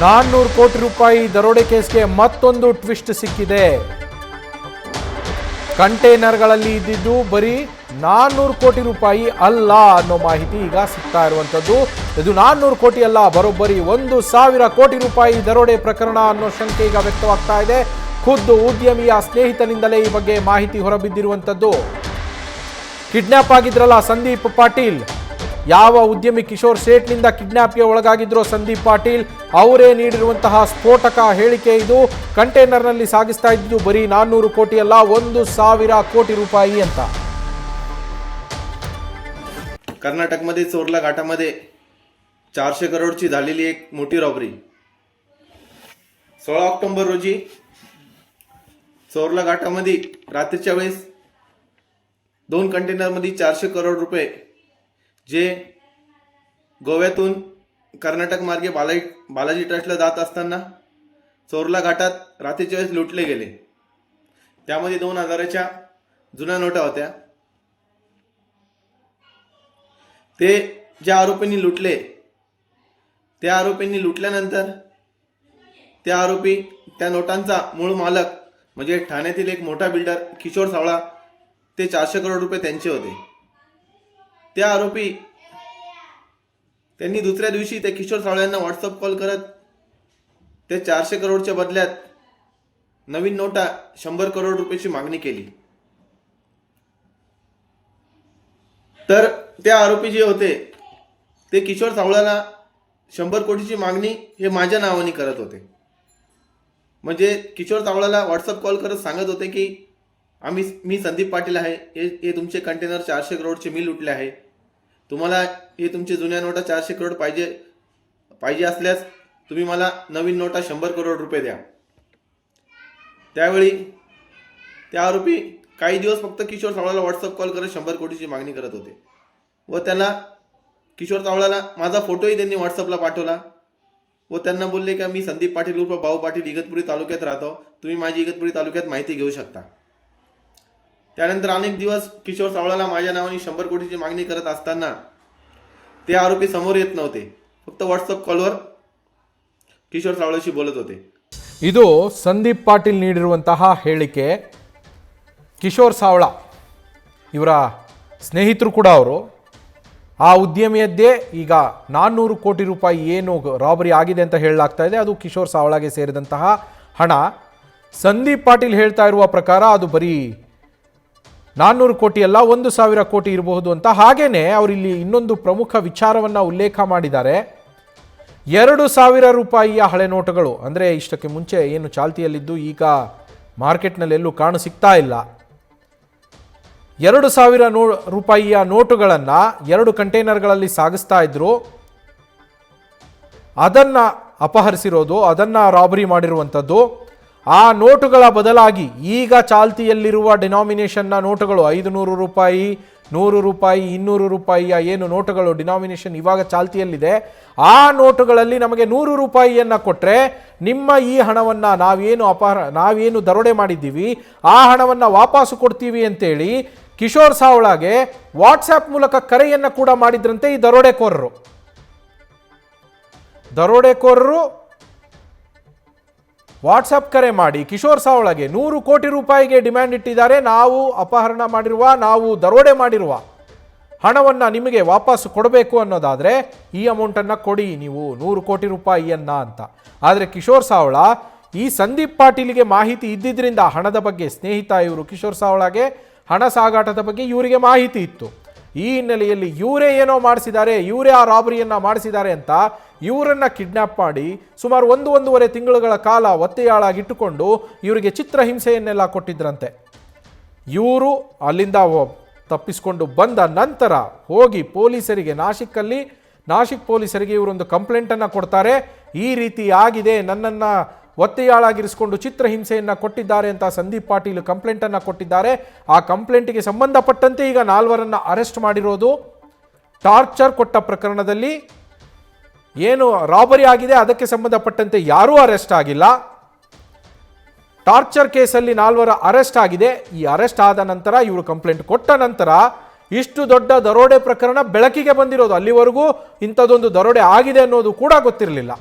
400 ಕೋಟಿ ರೂಪಾಯಿ ದರೋಡೆ ಕೇಸ್ಗೆ ಮತ್ತೊಂದು ಟ್ವಿಸ್ಟ್ ಸಿಕ್ಕಿದೆ. ಕಂಟೈನರ್ಗಳಲ್ಲಿ ಇದ್ದಿದ್ದು ಬರೀ 400 ಕೋಟಿ ರೂಪಾಯಿ ಅಲ್ಲ ಅನ್ನೋ ಮಾಹಿತಿ ಈಗ ಸಿಗ್ತಾ ಇರುವಂತದ್ದು. ಇದು 400 ಕೋಟಿ ಅಲ್ಲ, ಬರೋಬ್ಬರಿ 1,000 ಕೋಟಿ ರೂಪಾಯಿ ದರೋಡೆ ಪ್ರಕರಣ ಅನ್ನೋ ಶಂಕೆ ಈಗ ವ್ಯಕ್ತವಾಗ್ತಾ ಇದೆ. ಖುದ್ದು ಉದ್ಯಮಿಯ ಸ್ನೇಹಿತನಿಂದಲೇ ಈ ಬಗ್ಗೆ ಮಾಹಿತಿ ಹೊರಬಿದ್ದಿರುವಂತದ್ದು. ಕಿಡ್ನಾಪ್ ಆಗಿದ್ರಲ್ಲ ಸಂದೀಪ್ ಪಾಟೀಲ್, ಯಾವ ಉದ್ಯಮಿ ಕಿಶೋರ್ ಸೇಠ್ನಿಂದ ಕಿಡ್ನಾಪ್ಗೆ ಒಳಗಾಗಿದ್ರು ಸಂದೀಪ್ ಪಾಟೀಲ್, ಅವರೇ ನೀಡಿರುವಂತಹ ಸ್ಫೋಟಕ ಹೇಳಿಕೆ ಇದು. ಕಂಟೈನರ್ನಲ್ಲಿ ಸಾಗಿಸ್ತಾ ಇದ್ದು ಬರೀ 400 ಕೋಟಿ ಅಲ್ಲ, 1,000 ಕೋಟಿ ರೂಪಾಯಿ ಅಂತ. कर्नाटकमध्ये चोरला घाटामध्ये 400 करोडची झालेली एक मोठी रॉबरी. 16 ऑक्टोबर रोजी चोरला घाटामध्ये रात्रीच्या वेळेस 2 कंटेनरमध्ये 400 करोड रुपये जे गोव्यातून कर्नाटक मार्गे बालाजी ट्रस्टला जात असताना चोरला घाटात रात्रीच्या वेळेस लुटले गेले. त्यामध्ये 2,000च्या जुन्या नोटा होत्या. ते ज्या आरोपींनी लुटले त्या आरोपींनी लुटल्यानंतर त्या आरोपी त्या नोटांचा मूळ मालक म्हणजे ठाण्यातील एक मोठा बिल्डर किशोर सावळा, ते 400 करोड रुपये त्यांचे होते. त्या आरोपी त्यांनी दुसऱ्या दिवशी ते किशोर सावळ्यांना व्हॉट्सअप कॉल करत ते 400 करोडच्या बदल्यात नवीन नोटा 100 करोड रुपयाची मागणी केली. तर ते आरोपी जे होते ते किशोर सावळाला 100 कोटीची मागणी हे माझ्या नावाने करत होते. म्हणजे किशोर सावळाला व्हॉट्सअप कॉल करत सांगत होते की मी संदीप पाटील आहे, हे तुमचे कंटेनर 400 करोडचे मी लुटले आहे, तुम्हाला हे तुमचे जुन्या नोटा 400 करोड पाहिजे असल्यास तुम्ही मला नवीन नोटा 100 करोड रुपये द्या. त्यावेळी ते आरोपी काही दिवस फक्त किशोर सावळाला व्हॉट्सअप कॉल करत 100 कोटीची मागणी करत होते व त्याला किशोर सावळाला माझा फोटोही त्यांनी व्हॉट्सअपला पाठवला व त्यांना बोलले की मी संदीप पाटील उर्फ भाऊ पाटील इगतपुरी तालुक्यात राहतो, तुम्ही माझी इगतपुरी तालुक्यात माहिती घेऊ शकता. त्यानंतर अनेक दिवस किशोर सावळाला माझ्या नावाने 100 कोटीची मागणी करत असताना ते आरोपी समोर येत नव्हते, फक्त व्हॉट्सअप कॉलवर किशोर सावळाशी बोलत होते. ಇದು ಸಂದೀಪ್ ಪಾಟೀಲ್ ನೀಡಿರುವಂತಹ ಹೇಳಿಕೆ. ಕಿಶೋರ್ ಸಾವಳ ಇವರ ಸ್ನೇಹಿತರು ಕೂಡ ಅವರು. ಆ ಉದ್ಯಮಿಯದ್ದೇ ಈಗ 400 ಕೋಟಿ ರೂಪಾಯಿ ಏನು ರಾಬರಿ ಆಗಿದೆ ಅಂತ ಹೇಳಲಾಗ್ತಾ ಇದೆ, ಅದು ಕಿಶೋರ್ ಸಾವಳಗೆ ಸೇರಿದಂತಹ ಹಣ. ಸಂದೀಪ್ ಪಾಟೀಲ್ ಹೇಳ್ತಾ ಇರುವ ಪ್ರಕಾರ ಅದು ಬರೀ 400 ಕೋಟಿ ಅಲ್ಲ, 1,000 ಕೋಟಿ ಇರಬಹುದು ಅಂತ. ಹಾಗೇನೆ ಅವರಿಲ್ಲಿ ಇನ್ನೊಂದು ಪ್ರಮುಖ ವಿಚಾರವನ್ನು ಉಲ್ಲೇಖ ಮಾಡಿದ್ದಾರೆ. 2,000 ರೂಪಾಯಿಯ ಹಳೆ ನೋಟುಗಳು, ಅಂದರೆ ಇಷ್ಟಕ್ಕೆ ಮುಂಚೆ ಏನು ಚಾಲ್ತಿಯಲ್ಲಿದ್ದು ಈಗ ಮಾರ್ಕೆಟ್ನಲ್ಲಿ ಎಲ್ಲೂ ಕಾಣು ಸಿಗ್ತಾ ಇಲ್ಲ. 2,000 ರೂಪಾಯಿಯ ನೋಟುಗಳನ್ನು 2 ಕಂಟೈನರ್ಗಳಲ್ಲಿ ಸಾಗಿಸ್ತಾ ಇದ್ರು. ಅದನ್ನು ಅಪಹರಿಸಿರೋದು, ಅದನ್ನು ರಾಬರಿ ಮಾಡಿರುವಂಥದ್ದು. ಆ ನೋಟುಗಳ ಬದಲಾಗಿ ಈಗ ಚಾಲ್ತಿಯಲ್ಲಿರುವ ಡಿನಾಮಿನೇಷನ್ನ ನೋಟುಗಳು 500 ರೂಪಾಯಿ, 100 ರೂಪಾಯಿ, 200 ರೂಪಾಯಿಯ ಏನು ನೋಟುಗಳು ಡಿನಾಮಿನೇಷನ್ ಇವಾಗ ಚಾಲ್ತಿಯಲ್ಲಿದೆ, ಆ ನೋಟುಗಳಲ್ಲಿ ನಮಗೆ 100 ರೂಪಾಯಿಯನ್ನು ಕೊಟ್ಟರೆ ನಿಮ್ಮ ಈ ಹಣವನ್ನು ನಾವೇನು ದರೋಡೆ ಮಾಡಿದ್ದೀವಿ ಆ ಹಣವನ್ನು ವಾಪಸ್ಸು ಕೊಡ್ತೀವಿ ಅಂತೇಳಿ ಕಿಶೋರ್ ಸಾವಳಗೆ ವಾಟ್ಸ್ಆ್ಯಪ್ ಮೂಲಕ ಕರೆಯನ್ನು ಕೂಡ ಮಾಡಿದ್ರಂತೆ ಈ ದರೋಡೆಕೋರರು ವಾಟ್ಸಪ್ ಕರೆ ಮಾಡಿ ಕಿಶೋರ್ ಸಾವಳಗೆ 100 ಕೋಟಿ ರೂಪಾಯಿಗೆ ಡಿಮ್ಯಾಂಡ್ ಇಟ್ಟಿದ್ದಾರೆ, ನಾವು ದರೋಡೆ ಮಾಡಿರುವ ಹಣವನ್ನು ನಿಮಗೆ ವಾಪಸ್ ಕೊಡಬೇಕು ಅನ್ನೋದಾದರೆ ಈ ಅಮೌಂಟನ್ನು ಕೊಡಿ ನೀವು 100 ಕೋಟಿ ರೂಪಾಯಿಯನ್ನ ಅಂತ. ಆದರೆ ಕಿಶೋರ್ ಸಾವಳ ಈ ಸಂದೀಪ್ ಪಾಟೀಲಿಗೆ ಮಾಹಿತಿ ಇದ್ದಿದ್ದರಿಂದ ಹಣದ ಬಗ್ಗೆ, ಸ್ನೇಹಿತ ಇವರು ಕಿಶೋರ್ ಸಾವಳಗೆ ಹಣ ಸಾಗಾಟದ ಬಗ್ಗೆ ಇವರಿಗೆ ಮಾಹಿತಿ ಇತ್ತು. ಈ ಹಿನ್ನೆಲೆಯಲ್ಲಿ ಇವರೇ ಏನೋ ಮಾಡಿಸಿದ್ದಾರೆ, ಇವರೇ ಆ ರಾಬರಿಯನ್ನು ಮಾಡಿಸಿದ್ದಾರೆ ಅಂತ ಇವರನ್ನು ಕಿಡ್ನಾಪ್ ಮಾಡಿ ಸುಮಾರು 1-1.5 ತಿಂಗಳುಗಳ ಕಾಲ ಒತ್ತೆಯಾಳಾಗಿಟ್ಟುಕೊಂಡು ಇವರಿಗೆ ಚಿತ್ರಹಿಂಸೆಯನ್ನೆಲ್ಲ ಕೊಟ್ಟಿದ್ರಂತೆ. ಇವರು ಅಲ್ಲಿಂದ ತಪ್ಪಿಸಿಕೊಂಡು ಬಂದ ನಂತರ ಹೋಗಿ ಪೊಲೀಸರಿಗೆ, ನಾಶಿಕ್ ಪೊಲೀಸರಿಗೆ ಇವರೊಂದು ಕಂಪ್ಲೇಂಟನ್ನು ಕೊಡ್ತಾರೆ. ಈ ರೀತಿ ಆಗಿದೆ, ನನ್ನನ್ನು ಒತ್ತೆಯಾಳಾಗಿರಿಸಿಕೊಂಡು ಚಿತ್ರಹಿಂಸೆಯನ್ನು ಕೊಟ್ಟಿದ್ದಾರೆ ಅಂತ ಸಂದೀಪ್ ಪಾಟೀಲ್ ಕಂಪ್ಲೇಂಟನ್ನು ಕೊಟ್ಟಿದ್ದಾರೆ. ಆ ಕಂಪ್ಲೇಂಟಿಗೆ ಸಂಬಂಧಪಟ್ಟಂತೆ ಈಗ 4 ಅರೆಸ್ಟ್ ಮಾಡಿರೋದು. ಟಾರ್ಚರ್ ಕೊಟ್ಟ ಪ್ರಕರಣದಲ್ಲಿ ಏನು ರಾಬರಿ ಆಗಿದೆ ಅದಕ್ಕೆ ಸಂಬಂಧಪಟ್ಟಂತೆ ಯಾರೂ ಅರೆಸ್ಟ್ ಆಗಿಲ್ಲ. ಟಾರ್ಚರ್ ಕೇಸಲ್ಲಿ 4 ಅರೆಸ್ಟ್ ಆಗಿದೆ. ಈ ಅರೆಸ್ಟ್ ಆದ ನಂತರ ಇವರು ಕಂಪ್ಲೇಂಟ್ ಕೊಟ್ಟ ನಂತರ ಇಷ್ಟು ದೊಡ್ಡ ದರೋಡೆ ಪ್ರಕರಣ ಬೆಳಕಿಗೆ ಬಂದಿರೋದು. ಅಲ್ಲಿವರೆಗೂ ಇಂಥದ್ದೊಂದು ದರೋಡೆ ಆಗಿದೆ ಅನ್ನೋದು ಕೂಡ ಗೊತ್ತಿರಲಿಲ್ಲ.